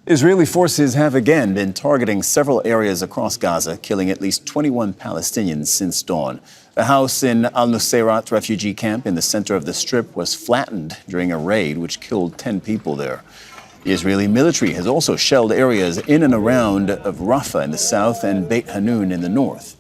Israeli forces have again been targeting several areas across Gaza, killing at least 21 Palestinians since dawn. The house in al-Nuseirat refugee camp in the center of the Strip was flattened during a raid which killed 10 people there. The Israeli military has also shelled areas in and around of Rafah in the south and Beit Hanoun in the north.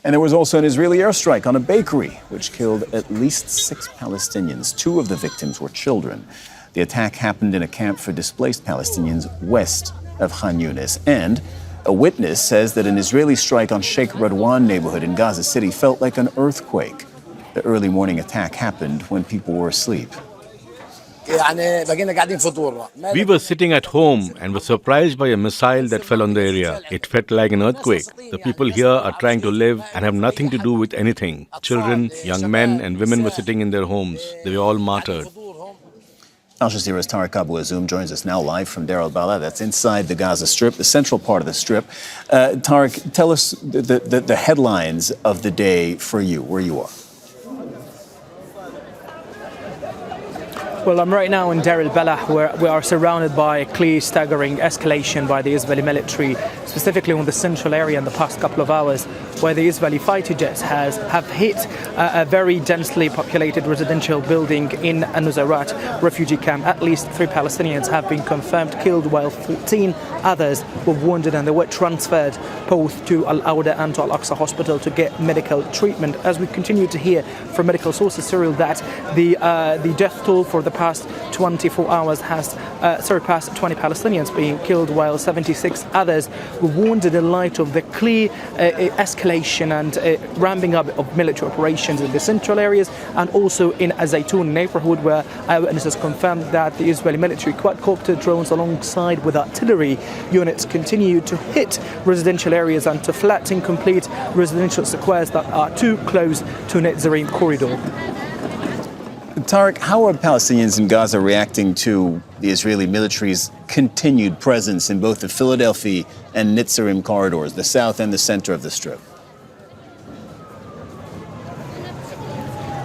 And there was also an Israeli airstrike on a bakery, which killed at least 6 Palestinians. 2 of the victims were children. The attack happened in a camp for displaced Palestinians west of Khan Younis. And a witness says that an Israeli strike on Sheikh Radwan neighborhood in Gaza City felt like an earthquake. The early morning attack happened when people were asleep. We were sitting at home and were surprised by a missile that fell on the area. It felt like an earthquake. The people here are trying to live and have nothing to do with anything. Children, young men and women were sitting in their homes. They were all martyred. Al Jazeera's Tareq Azzoum joins us now live from Deir el-Balah. That's inside the Gaza Strip, the central part of the Strip. Tareq, tell us the headlines of the day for you, where you are. Well, I'm right now in Deir el-Balah, where we are surrounded by a clear, staggering escalation by the Israeli military, specifically on the central area in the past couple of hours, where the Israeli fighter jets have hit a very densely populated residential building in Nuseirat refugee camp. At least 3 Palestinians have been confirmed killed, while 14 others were wounded, and they were transferred both to Al-Awda and to Al-Aqsa hospital to get medical treatment. As we continue to hear from medical sources, Cyril, that the death toll for the past 24 hours has surpassed 20 Palestinians being killed, while 76 others were wounded in light of the clear escalation and ramping up of military operations in the central areas and also in Azzoum neighbourhood, where eyewitnesses confirmed that the Israeli military quadcopter drones alongside with artillery units continue to hit residential areas and to flatten complete residential squares that are too close to Neighbourhood corridor. Tareq, how are Palestinians in Gaza reacting to the Israeli military's continued presence in both the Philadelphia and Neighbourhood corridors, the south and the center of the Strip?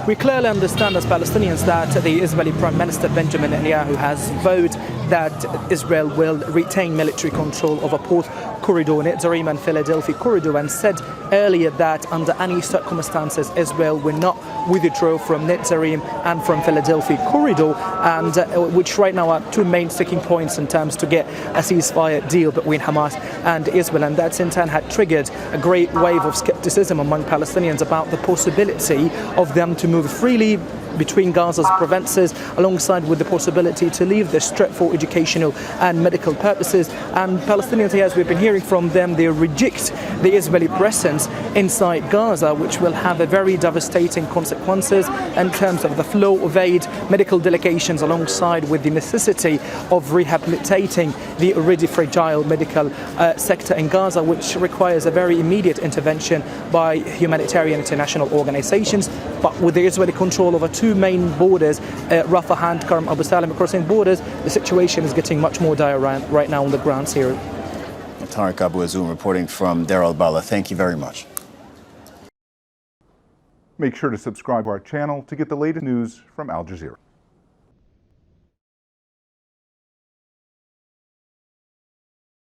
We clearly understand as Palestinians that the Israeli Prime Minister Benjamin Netanyahu has vowed that Israel will retain military control over both corridor, Neighbourhood and Philadelphia corridor, and said earlier that under any circumstances Israel will not withdraw from Neighbourhood and from Philadelphia corridor, and which right now are 2 main sticking points in terms to get a ceasefire deal between Hamas and Israel, and that in turn had triggered a great wave of skepticism among Palestinians about the possibility of them to move freely between Gaza's provinces, alongside with the possibility to leave the Strip for educational and medical purposes. And Palestinians here, as we've been hearing from them, they reject the Israeli presence inside Gaza, which will have a very devastating consequences in terms of the flow of aid, medical delegations, alongside with the necessity of rehabilitating the already fragile medical sector in Gaza, which requires a very immediate intervention by humanitarian international organizations. But with the Israeli control over 2 main borders, Rafah and Karm Abu Salam crossing borders, the situation is getting much more dire right now on the ground here. Tareq Azzoum reporting from Deir el-Balah. Thank you very much. Make sure to subscribe to our channel to get the latest news from Al Jazeera.